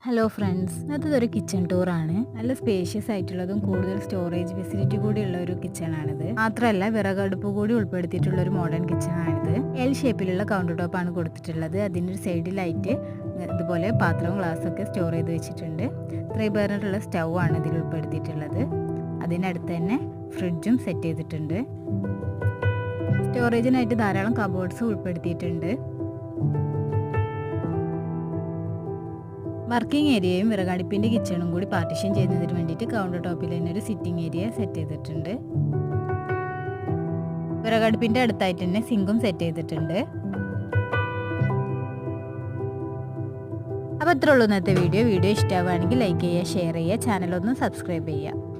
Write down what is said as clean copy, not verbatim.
Hello friends, ഇതൊരു kitchen ടൂറാണ്. നല്ല spacious ആയിട്ടുള്ളതും കൂടുതൽ സ്റ്റോറേജ് ഫെസിലിറ്റി കൂടിയുള്ള ഒരു കിച്ചണാണിത്. മാത്രമല്ല വിറകടുപ്പ് കൂടി ഉൾപ്പെടുത്തിയിട്ടുള്ള ഒരു മോഡേൺ കിച്ചണാണിത്. എൽ ഷേപ്പിലുള്ള കൗണ്ടർ ടോപ്പാണ് കൊടുത്തിട്ടുള്ളത്. അതിൻ്റെ ഒരു സൈഡിലായിട്ട് ഇതുപോലെ പാത്രവും ഗ്ലാസ്സൊക്കെ സ്റ്റോർ ചെയ്ത് വെച്ചിട്ടുണ്ട്. 3 ബർണറുള്ള സ്റ്റൗ ആണ് ഇതിൽ ഉൾപ്പെടുത്തിയിട്ടുള്ളത്. അതിനടുത്ത് തന്നെ ഫ്രിഡ്ജും സെറ്റ് ചെയ്തിട്ടുണ്ട്. സ്റ്റോറേജിനായിട്ട് ധാരാളം കബോർഡ്സ് ഉൾപ്പെടുത്തിയിട്ടുണ്ട്. വർക്കിംഗ് ഏരിയയും വിറകടുപ്പിൻ്റെ കിച്ചണും കൂടി പാർട്ടീഷൻ ചെയ്യുന്നതിന് വേണ്ടിയിട്ട് കൗണ്ടർ ടോപ്പിൽ തന്നെ ഒരു സിറ്റിംഗ് ഏരിയ സെറ്റ് ചെയ്തിട്ടുണ്ട്. വിറകടുപ്പിൻ്റെ അടുത്തായിട്ട് തന്നെ സിങ്കും സെറ്റ് ചെയ്തിട്ടുണ്ട്. അപ്പോൾ അത്രേ ഉള്ളൂ ഇന്നത്തെ വീഡിയോ. ഇഷ്ടമാവുകയാണെങ്കിൽ ലൈക്ക് ചെയ്യുക, ഷെയർ ചെയ്യുക, ചാനലൊന്ന് സബ്സ്ക്രൈബ് ചെയ്യുക.